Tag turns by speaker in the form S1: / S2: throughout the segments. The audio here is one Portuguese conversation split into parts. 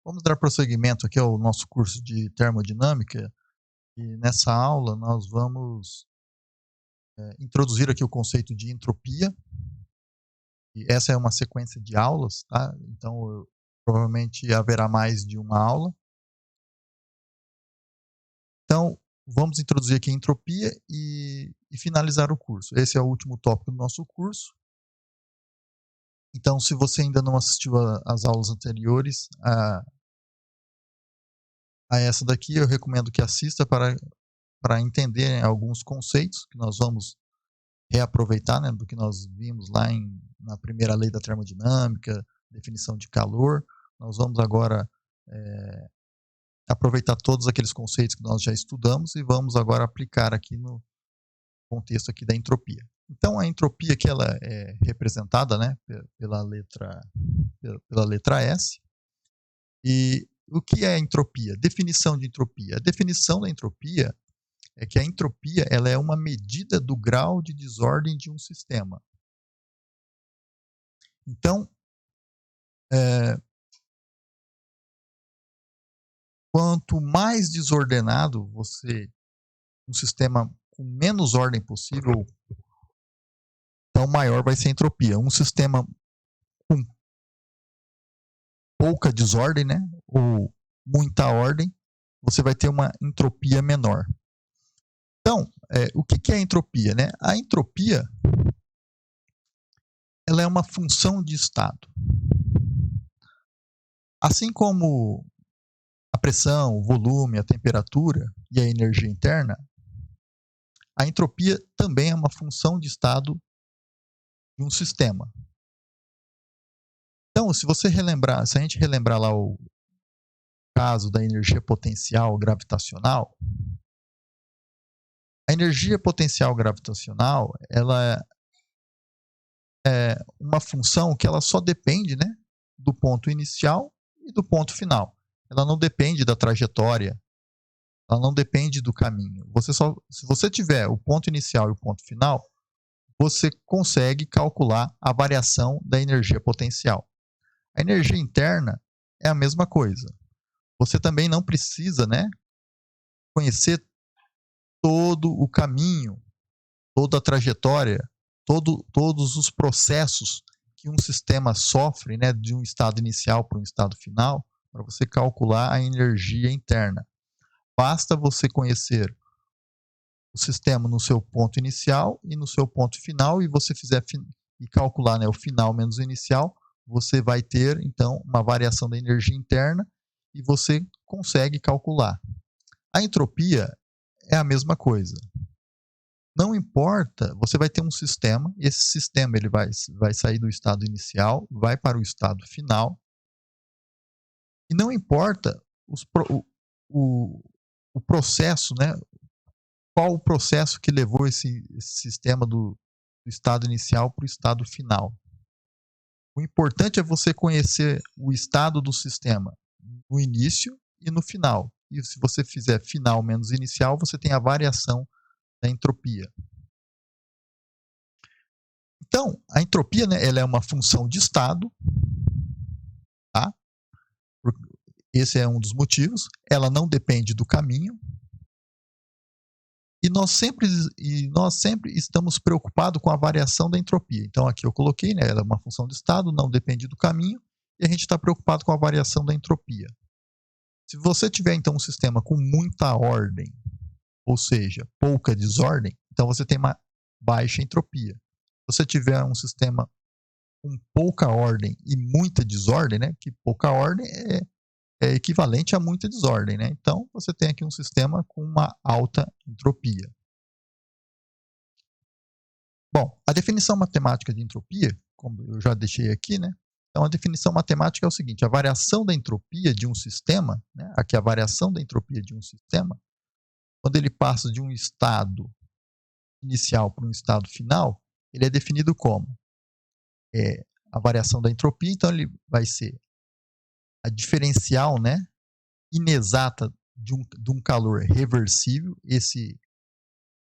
S1: Vamos dar prosseguimento aqui ao nosso curso de termodinâmica e nessa aula nós vamos introduzir aqui o conceito de entropia. E essa é uma sequência de aulas, tá? Então provavelmente haverá mais de uma aula. Então vamos introduzir aqui a entropia e finalizar o curso. Esse é o último tópico do nosso curso. Então, se você ainda não assistiu às aulas anteriores a essa daqui, eu recomendo que assista para entender alguns conceitos que nós vamos reaproveitar, né, do que nós vimos lá na primeira lei da termodinâmica, definição de calor. Nós vamos agora aproveitar todos aqueles conceitos que nós já estudamos e vamos agora aplicar aqui no contexto aqui da entropia. Então, a entropia aqui ela é representada, né, pela letra S. E o que é entropia? Definição de entropia. A definição da entropia é que a entropia ela é uma medida do grau de desordem de um sistema. Então, quanto mais desordenado um sistema com menos ordem possível, então maior vai ser a entropia. Um sistema com pouca desordem, né, ou muita ordem, você vai ter uma entropia menor. Então, o que é a entropia, né? A entropia ela é uma função de estado. Assim como a pressão, o volume, a temperatura e a energia interna, a entropia também é uma função de estado de um sistema. Então, se a gente relembrar lá o caso da energia potencial gravitacional, a energia potencial gravitacional, ela é uma função que ela só depende, né, do ponto inicial e do ponto final. Ela não depende da trajetória, ela não depende do caminho. Se você tiver o ponto inicial e o ponto final, você consegue calcular a variação da energia potencial. A energia interna é a mesma coisa. Você também não precisa, né, conhecer todo o caminho, toda a trajetória, todos os processos que um sistema sofre, né, de um estado inicial para um estado final, para você calcular a energia interna. Basta você conhecer o sistema no seu ponto inicial e no seu ponto final, e você e calcular, né, o final menos o inicial, você vai ter então uma variação da energia interna e você consegue calcular. A entropia é a mesma coisa. Não importa, você vai ter um sistema, esse sistema ele vai sair do estado inicial, vai para o estado final, e não importa o processo, né? Qual o processo que levou esse sistema do estado inicial para o estado final. O importante é você conhecer o estado do sistema no início e no final. E se você fizer final menos inicial, você tem a variação da entropia. Então, a entropia, né, ela é uma função de estado, tá? Esse é um dos motivos. Ela não depende do caminho. E nós sempre estamos preocupados com a variação da entropia. Então, aqui eu coloquei, né, ela é uma função de estado, não depende do caminho, e a gente está preocupado com a variação da entropia. Se você tiver, então, um sistema com muita ordem, ou seja, pouca desordem, então você tem uma baixa entropia. Se você tiver um sistema com pouca ordem e muita desordem, né, que pouca ordem é equivalente a muita desordem, né? Então, você tem aqui um sistema com uma alta entropia. Bom, a definição matemática de entropia, como eu já deixei aqui, né? Então, a definição matemática é o seguinte: a variação da entropia de um sistema, né? Aqui a variação da entropia de um sistema, quando ele passa de um estado inicial para um estado final, ele é definido como a variação da entropia, então ele vai ser a diferencial, né, inexata de um calor reversível, esse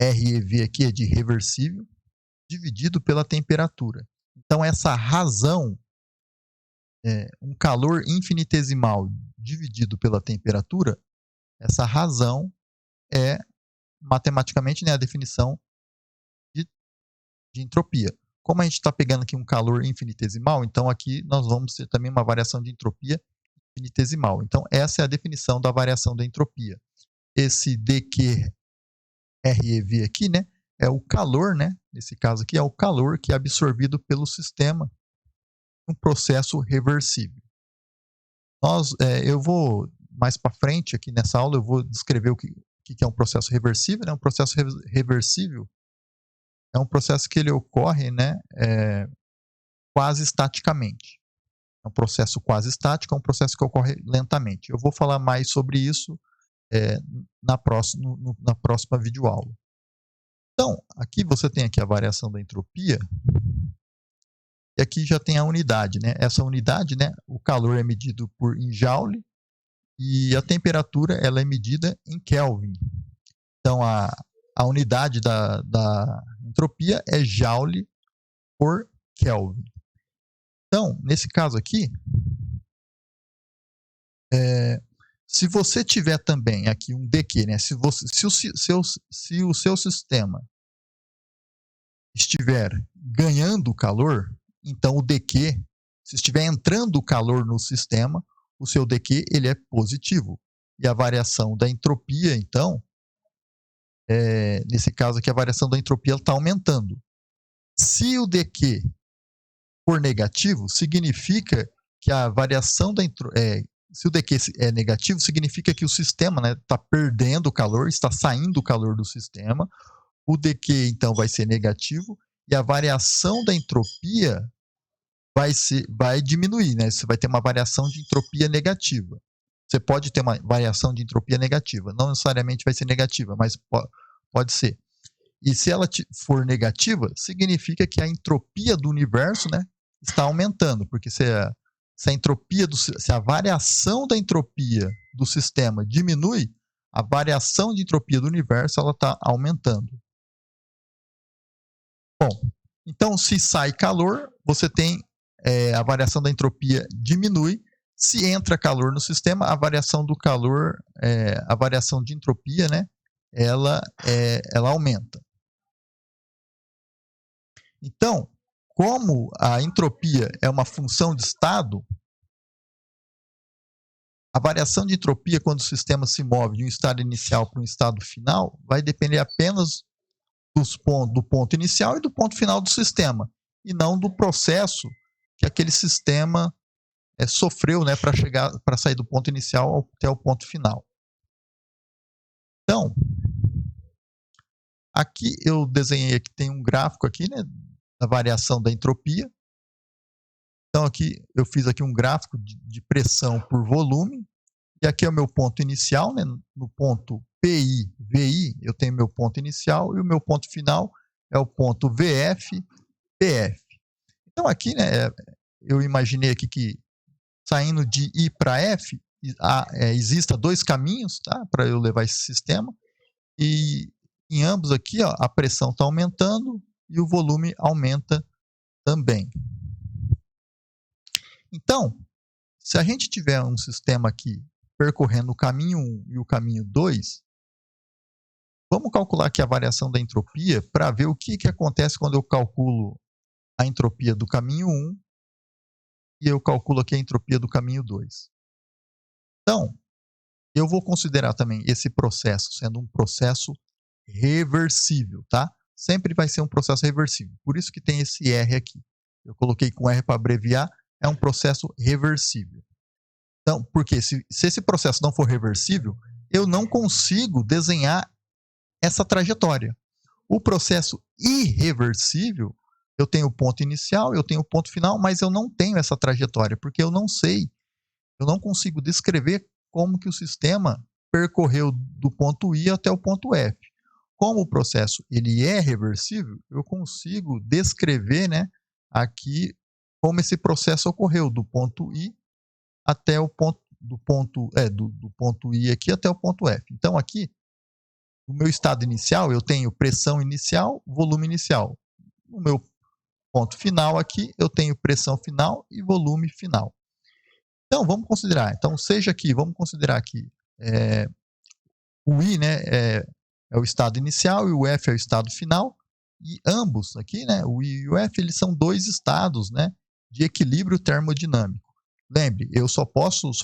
S1: ReV aqui é de reversível, dividido pela temperatura. Então, essa razão um calor infinitesimal dividido pela temperatura, essa razão é matematicamente, né, a definição de, de entropia. Como a gente está pegando aqui um calor infinitesimal, então aqui nós vamos ter também uma variação de entropia infinitesimal. Então essa é a definição da variação da entropia. Esse dQRev aqui, né, é o calor, né, nesse caso aqui é o calor que é absorvido pelo sistema em um processo reversível. Eu vou mais para frente aqui nessa aula, eu vou descrever o que é um processo reversível, né? Um processo reversível é um processo que ele ocorre, né, quase estaticamente. É um processo quase estático, é um processo que ocorre lentamente. Eu vou falar mais sobre isso na próxima videoaula. Então, aqui você tem aqui a variação da entropia, e aqui já tem a unidade, né? Essa unidade, né, o calor é medido em Joule, e a temperatura ela é medida em Kelvin. Então, a unidade da entropia é Joule por Kelvin. Então, nesse caso aqui, se você tiver também aqui um dQ, né? Se o seu sistema estiver ganhando calor, então o dQ, se estiver entrando calor no sistema, o seu dQ ele é positivo. E a variação da entropia, então, nesse caso aqui, a variação da entropia está aumentando. Se o dQ for negativo, significa que a variação da entropia... se o dQ é negativo, significa que o sistema está perdendo calor, está saindo calor do sistema. O dQ, então, vai ser negativo e a variação da entropia vai diminuir, né? Você vai ter uma variação de entropia negativa. Você pode ter uma variação de entropia negativa. Não necessariamente vai ser negativa, mas pode ser. E se ela for negativa, significa que a entropia do universo, né, está aumentando, porque se a variação da entropia do sistema diminui, a variação de entropia do universo ela está aumentando. Bom, então se sai calor, você tem a variação da entropia diminui. Se entra calor no sistema, a variação do calor, a variação de entropia, né, ela aumenta. Então, como a entropia é uma função de estado, a variação de entropia quando o sistema se move de um estado inicial para um estado final vai depender apenas do ponto inicial e do ponto final do sistema, e não do processo que aquele sistema sofreu, né, para sair do ponto inicial até o ponto final. Então, aqui eu desenhei aqui, tem um gráfico aqui, né, da variação da entropia. Então aqui eu fiz aqui um gráfico de pressão por volume, e aqui é o meu ponto inicial, né? No ponto PI, VI, eu tenho meu ponto inicial, e o meu ponto final é o ponto VF, PF. Então aqui, né, eu imaginei aqui que saindo de I para F, exista dois caminhos, tá, para eu levar esse sistema, e em ambos aqui, ó, a pressão está aumentando e o volume aumenta também. Então, se a gente tiver um sistema aqui percorrendo o caminho 1 e o caminho 2, vamos calcular aqui a variação da entropia para ver o que acontece quando eu calculo a entropia do caminho 1 e eu calculo aqui a entropia do caminho 2. Então, eu vou considerar também esse processo sendo um processo reversível, tá? Sempre vai ser um processo reversível. Por isso que tem esse R aqui. Eu coloquei com R para abreviar, é um processo reversível. Então, porque se esse processo não for reversível, eu não consigo desenhar essa trajetória. O processo irreversível, eu tenho o ponto inicial, eu tenho o ponto final, mas eu não tenho essa trajetória, porque eu não sei, eu não consigo descrever como que o sistema percorreu do ponto I até o ponto F. Como o processo ele é reversível, eu consigo descrever, né, aqui como esse processo ocorreu do ponto I até o ponto do ponto I aqui até o ponto F. Então aqui no meu estado inicial eu tenho pressão inicial, volume inicial. No meu ponto final aqui eu tenho pressão final e volume final. Então, vamos considerar. Então, seja aqui, vamos considerar que o I, né, é o estado inicial e o F é o estado final. E ambos aqui, né, o I e o F, eles são dois estados, né, de equilíbrio termodinâmico. Lembre, eu só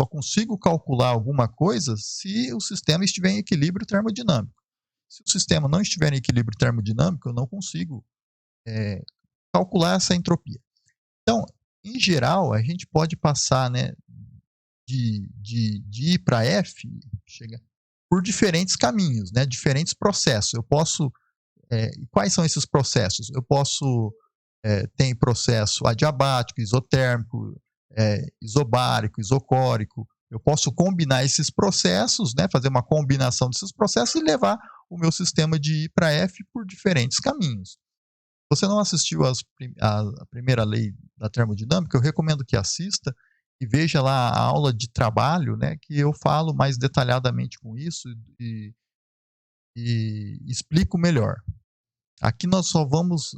S1: consigo calcular alguma coisa se o sistema estiver em equilíbrio termodinâmico. Se o sistema não estiver em equilíbrio termodinâmico, eu não consigo calcular essa entropia. Então, em geral, a gente pode passar, né, de I para F por diferentes caminhos, né, diferentes processos. Eu posso quais são esses processos? Eu posso ter processo adiabático, isotérmico, isobárico, isocórico. Eu posso combinar esses processos, né, fazer uma combinação desses processos e levar o meu sistema de I para F por diferentes caminhos. Se você não assistiu a primeira lei da termodinâmica, eu recomendo que assista e veja lá a aula de trabalho, né, que eu falo mais detalhadamente com isso e explico melhor. Aqui nós só vamos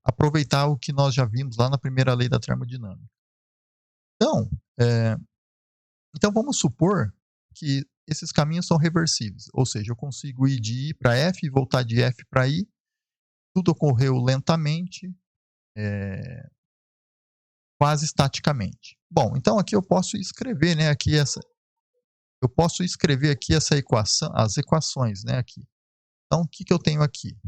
S1: aproveitar o que nós já vimos lá na primeira lei da termodinâmica. Então vamos supor que esses caminhos são reversíveis, ou seja, eu consigo ir de I para F e voltar de F para I. Tudo ocorreu lentamente, quase estaticamente. Bom, então aqui eu posso escrever, né, essa equação, as equações, né, aqui. Então o que eu tenho aqui?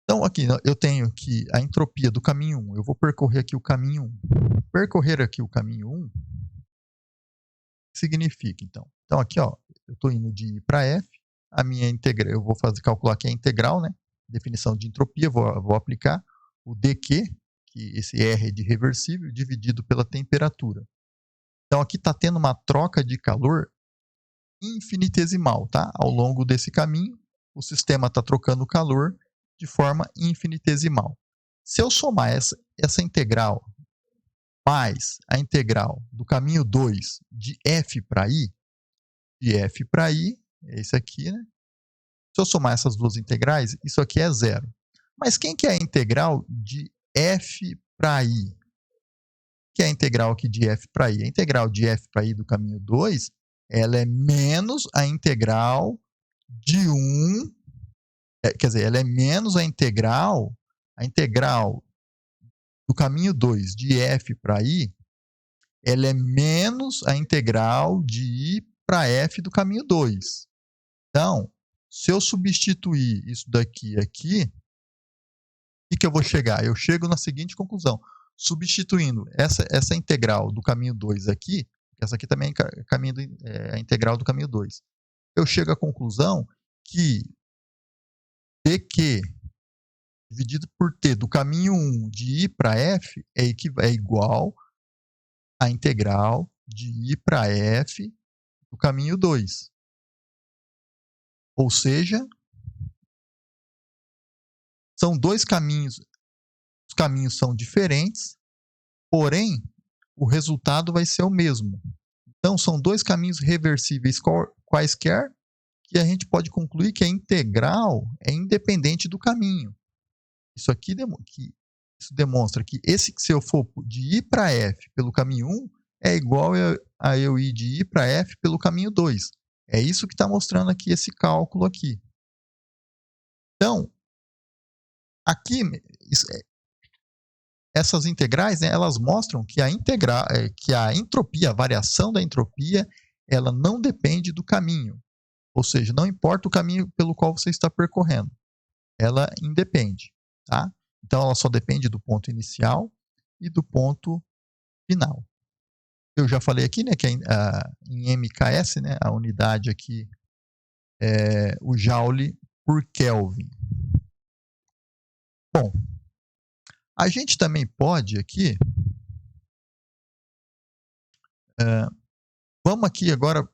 S1: Então, aqui eu tenho que a entropia do caminho 1, eu vou percorrer aqui o caminho 1. Percorrer aqui o caminho 1 significa, então. Então, aqui, ó, eu estou indo de I para F, a minha integral, eu vou calcular aqui a integral, né? Definição de entropia, vou aplicar o dq, que esse R é de reversível, dividido pela temperatura. Então, aqui está tendo uma troca de calor infinitesimal, tá? Ao longo desse caminho, o sistema está trocando calor de forma infinitesimal. Se eu somar essa integral mais a integral do caminho 2 de F para I, é esse aqui, né? Se eu somar essas duas integrais, isso aqui é zero. Mas quem que é a integral de F para I? Que é a integral aqui de F para I? A integral de F para I do caminho 2, ela é menos a integral de 1, quer dizer, ela é menos a integral do caminho 2 de F para I, ela é menos a integral de I para F do caminho 2. Então, se eu substituir isso daqui aqui, o que eu vou chegar? Eu chego na seguinte conclusão. Substituindo essa integral do caminho 2 aqui, essa aqui também é a integral do caminho 2, eu chego à conclusão que dq dividido por t do caminho 1 de I para F é igual à integral de I para F do caminho 2. Ou seja, são dois caminhos, os caminhos são diferentes, porém, o resultado vai ser o mesmo. Então, são dois caminhos reversíveis quaisquer, que a gente pode concluir que a integral é independente do caminho. Isso aqui demonstra que se eu for de I para F pelo caminho 1, é igual a eu ir de I para F pelo caminho 2. É isso que está mostrando aqui esse cálculo aqui. Então, aqui, essas integrais, né, elas mostram que a entropia, a variação da entropia, ela não depende do caminho. Ou seja, não importa o caminho pelo qual você está percorrendo. Ela independe. Tá? Então, ela só depende do ponto inicial e do ponto final. Eu já falei aqui, né, que em MKS, né, a unidade aqui é o Joule por Kelvin. Bom, a gente também pode aqui... vamos aqui agora,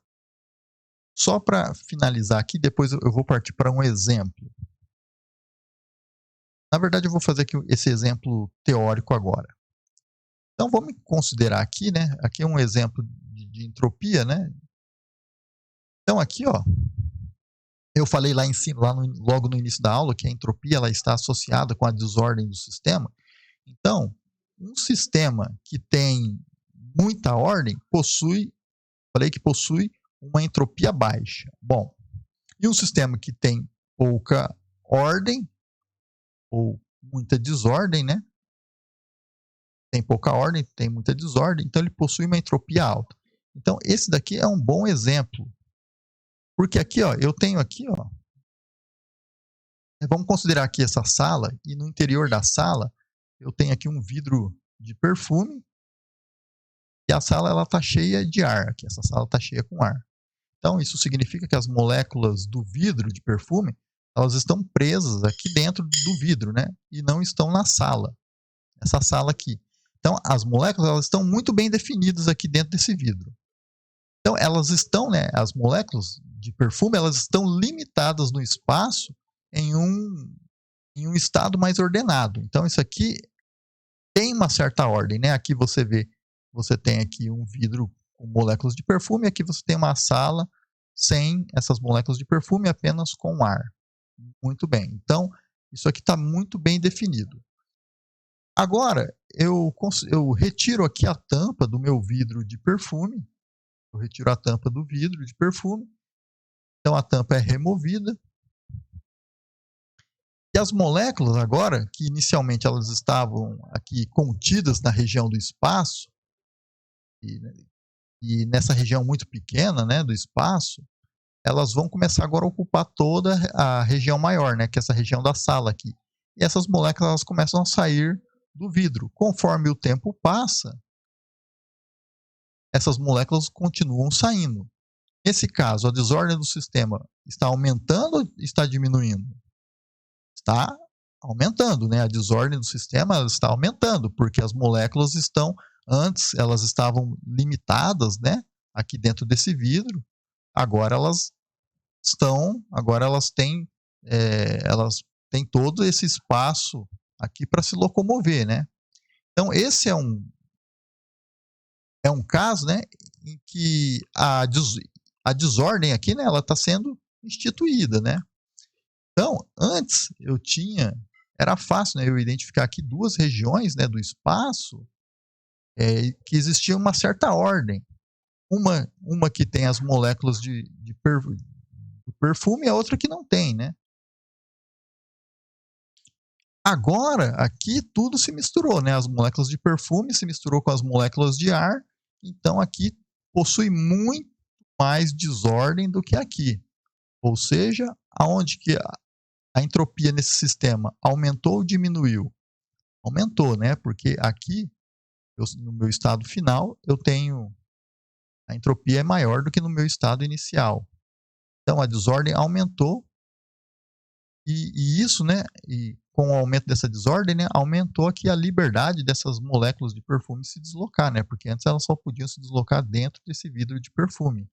S1: só para finalizar aqui, depois eu vou partir para um exemplo. Na verdade, eu vou fazer aqui esse exemplo teórico agora. Então, vamos considerar aqui, né? Aqui é um exemplo de entropia, né? Então, aqui, ó, eu falei lá em cima, logo no início da aula, que a entropia ela está associada com a desordem do sistema. Então, um sistema que tem muita ordem falei que possui uma entropia baixa. Bom, e um sistema que tem pouca ordem ou muita desordem, né? Tem pouca ordem, tem muita desordem, então ele possui uma entropia alta. Então esse daqui é um bom exemplo, porque aqui, ó, eu tenho aqui, ó, vamos considerar aqui essa sala e no interior da sala eu tenho aqui um vidro de perfume e a sala ela está cheia de ar, aqui essa sala está cheia com ar. Então isso significa que as moléculas do vidro de perfume elas estão presas aqui dentro do vidro, né? E não estão na sala. Essa sala aqui. Então, as moléculas elas estão muito bem definidas aqui dentro desse vidro. Então, elas estão, né, as moléculas de perfume, elas estão limitadas no espaço em um estado mais ordenado. Então, isso aqui tem uma certa ordem, né? Aqui você vê, você tem aqui um vidro com moléculas de perfume, aqui você tem uma sala sem essas moléculas de perfume, apenas com ar. Muito bem. Então, isso aqui está muito bem definido. Agora, eu retiro aqui a tampa do meu vidro de perfume. Eu retiro a tampa do vidro de perfume. Então, a tampa é removida. E as moléculas agora, que inicialmente elas estavam aqui contidas na região do espaço, e nessa região muito pequena, né, do espaço, elas vão começar agora a ocupar toda a região maior, né, que é essa região da sala aqui. E essas moléculas elas começam a sair do vidro. Conforme o tempo passa, essas moléculas continuam saindo. Nesse caso, a desordem do sistema está aumentando ou está diminuindo? Está aumentando, né? A desordem do sistema está aumentando, porque as moléculas estão, antes elas estavam limitadas, né? Aqui dentro desse vidro, agora elas elas têm todo esse espaço aqui para se locomover, né? Então, esse é um caso, né, em que a desordem aqui, né, ela está sendo instituída, né? Então, antes era fácil, né, eu identificar aqui duas regiões, né, do espaço que existia uma certa ordem. Uma que tem as moléculas de perfume e a outra que não tem, né? Agora, aqui tudo se misturou, né? As moléculas de perfume se misturou com as moléculas de ar, então aqui possui muito mais desordem do que aqui. Ou seja, aonde que a entropia nesse sistema aumentou ou diminuiu? Aumentou, né? Porque aqui, no meu estado final, a entropia é maior do que no meu estado inicial. Então, a desordem aumentou e isso, né? E com o aumento dessa desordem, né, aumentou aqui a liberdade dessas moléculas de perfume se deslocar, né? Porque antes elas só podiam se deslocar dentro desse vidro de perfume.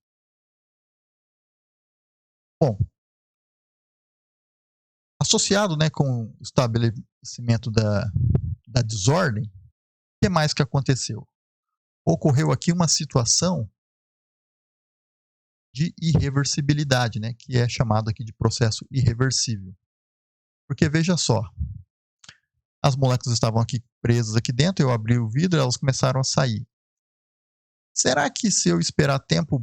S1: Bom, associado, né, com o estabelecimento da desordem, o que mais que aconteceu? Ocorreu aqui uma situação de irreversibilidade, né, que é chamado aqui de processo irreversível. Porque veja só, as moléculas estavam aqui presas aqui dentro, eu abri o vidro, elas começaram a sair. Será que se eu esperar tempo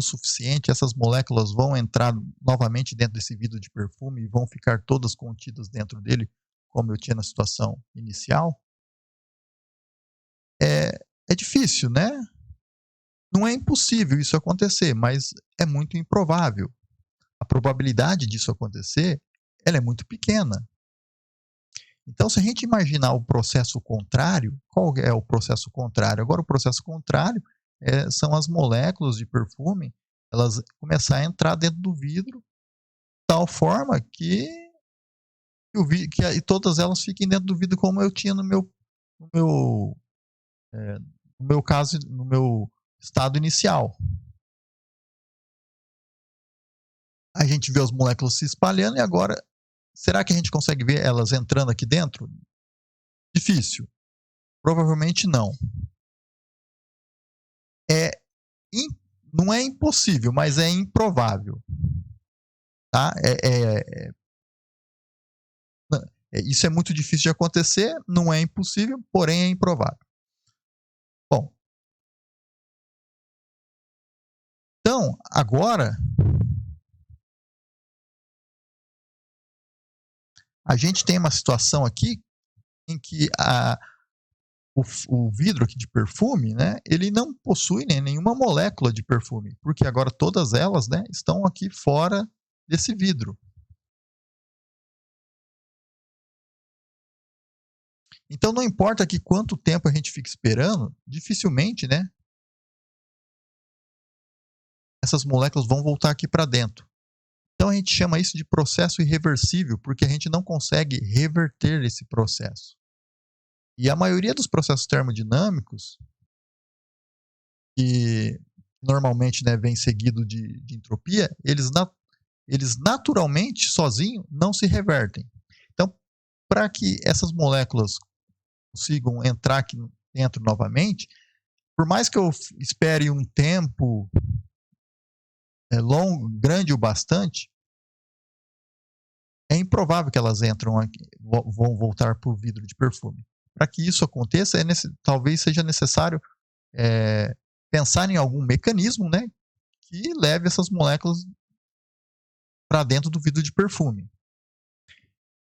S1: suficiente, essas moléculas vão entrar novamente dentro desse vidro de perfume e vão ficar todas contidas dentro dele, como eu tinha na situação inicial? É difícil, né? Não é impossível isso acontecer, mas é muito improvável. A probabilidade disso acontecer, ela é muito pequena. Então, se a gente imaginar o processo contrário, qual é o processo contrário? Agora, o processo contrário são as moléculas de perfume, elas começar a entrar dentro do vidro, de tal forma que todas elas fiquem dentro do vidro como eu tinha no meu caso, no meu estado inicial. A gente vê as moléculas se espalhando e agora, será que a gente consegue ver elas entrando aqui dentro? Difícil. Provavelmente não. Não é impossível, mas é improvável. Tá? Isso é muito difícil de acontecer, não é impossível, porém é improvável. Bom, Então, agora, a gente tem uma situação aqui em que o vidro aqui de perfume, né, ele não possui nenhuma molécula de perfume, porque agora todas elas, né, estão aqui fora desse vidro. Então não importa aqui quanto tempo a gente fica esperando, dificilmente, né, essas moléculas vão voltar aqui para dentro. Então a gente chama isso de processo irreversível, porque a gente não consegue reverter esse processo. E a maioria dos processos termodinâmicos, que normalmente, né, vem seguido de entropia, eles naturalmente, sozinhos, não se revertem. Então, para que essas moléculas consigam entrar aqui dentro novamente, por mais que eu espere um tempo longo, grande o bastante, é improvável que elas entram aqui, vão voltar para o vidro de perfume. Para que isso aconteça, talvez seja necessário pensar em algum mecanismo, né, que leve essas moléculas para dentro do vidro de perfume.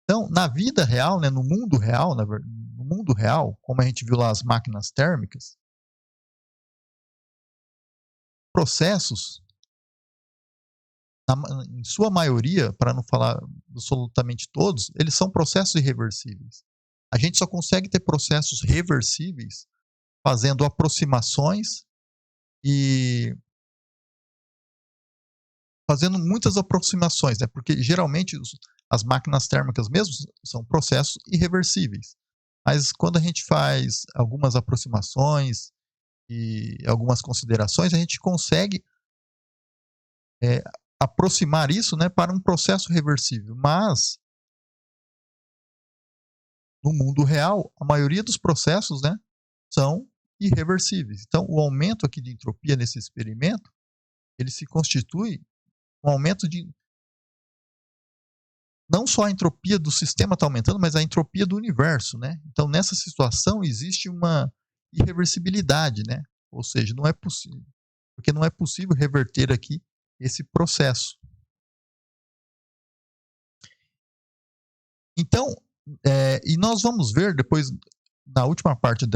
S1: Então, na vida real, né, no mundo real, como a gente viu lá as máquinas térmicas, processos, em sua maioria, para não falar absolutamente todos, eles são processos irreversíveis. A gente só consegue ter processos reversíveis fazendo aproximações e fazendo muitas aproximações, né? Porque geralmente as máquinas térmicas mesmo são processos irreversíveis. Mas quando a gente faz algumas aproximações e algumas considerações, a gente consegue aproximar isso, né, para um processo reversível. Mas no mundo real, a maioria dos processos, né, são irreversíveis. Então, o aumento aqui de entropia nesse experimento, ele se constitui um aumento de não só a entropia do sistema está aumentando, mas a entropia do universo, né? Então, nessa situação existe uma irreversibilidade, né? Ou seja, não é possível, porque não é possível reverter aqui esse processo. Então, e nós vamos ver depois, na última parte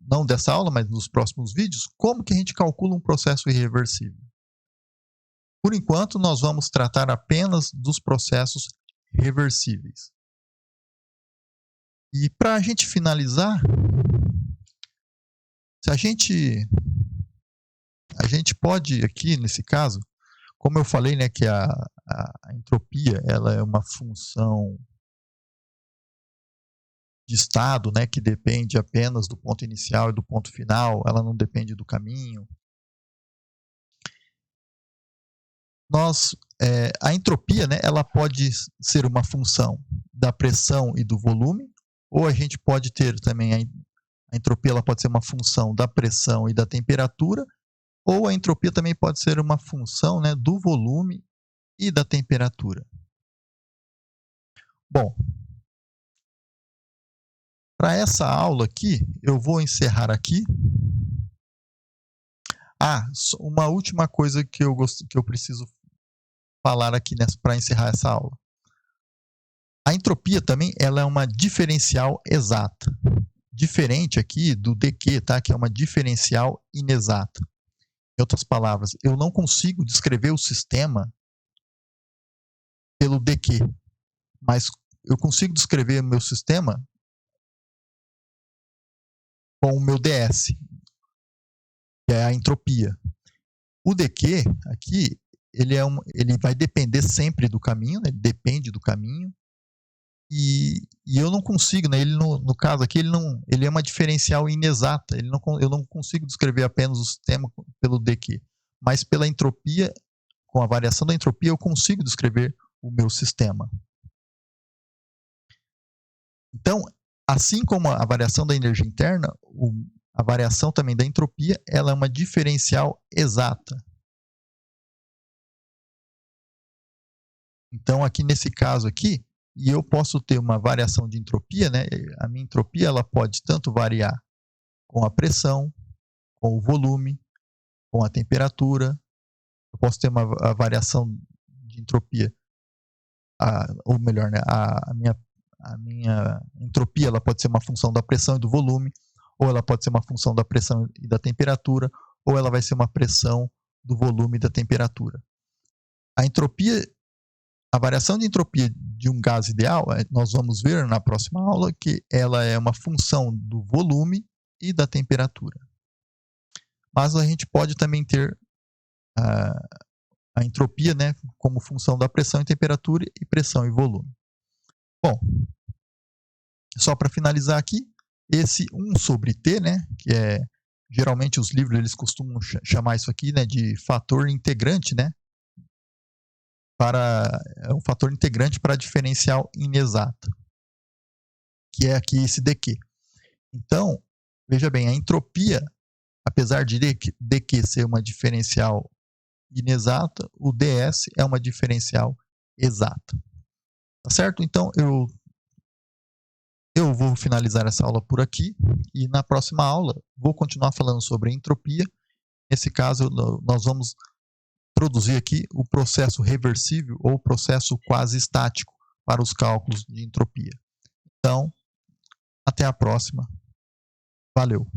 S1: não dessa aula, mas nos próximos vídeos, como que a gente calcula um processo irreversível. Por enquanto, nós vamos tratar apenas dos processos reversíveis. E para a gente finalizar, se a gente pode aqui, nesse caso, como eu falei, né, que a entropia ela é uma função de estado, né, que depende apenas do ponto inicial e do ponto final, ela não depende do caminho. A entropia, né, ela pode ser uma função da pressão e do volume, ou a gente pode ter também a entropia, ela pode ser uma função da pressão e da temperatura, ou a entropia também pode ser uma função, né, do volume e da temperatura. Bom, para essa aula aqui, eu vou encerrar aqui. Uma última coisa que eu preciso falar aqui para encerrar essa aula. A entropia também ela é uma diferencial exata. Diferente aqui do dq, tá? Que é uma diferencial inexata. Em outras palavras, eu não consigo descrever o sistema pelo dq, mas eu consigo descrever o meu sistema com o meu ds, que é a entropia. O dq aqui, ele vai depender sempre do caminho, né? Ele depende do caminho, e eu não consigo, né? Ele no caso aqui, ele é uma diferencial inexata, eu não consigo descrever apenas o sistema pelo dq, mas pela entropia, com a variação da entropia, eu consigo descrever o meu sistema. Então, assim como a variação da energia interna, a variação também da entropia, ela é uma diferencial exata. Então, aqui nesse caso aqui, e eu posso ter uma variação de entropia, né? A minha entropia ela pode tanto variar com a pressão, com o volume, com a temperatura. Eu posso ter a variação de entropia, ou melhor, né, a minha entropia ela pode ser uma função da pressão e do volume, ou ela pode ser uma função da pressão e da temperatura, ou ela vai ser uma pressão do volume e da temperatura. A entropia, a variação de entropia de um gás ideal, nós vamos ver na próxima aula que ela é uma função do volume e da temperatura. Mas a gente pode também ter a entropia, né, como função da pressão e temperatura e pressão e volume. Bom, só para finalizar aqui, esse 1 sobre T, né, que é, geralmente os livros eles costumam chamar isso aqui, né, de fator integrante, né, é um fator integrante para diferencial inexata, que é aqui esse dq. Então, veja bem, a entropia, apesar de dq ser uma diferencial inexata, o ds é uma diferencial exata. Tá certo? Então, eu vou finalizar essa aula por aqui e na próxima aula vou continuar falando sobre a entropia. Nesse caso, nós vamos produzir aqui o processo reversível ou processo quase estático para os cálculos de entropia. Então, até a próxima. Valeu!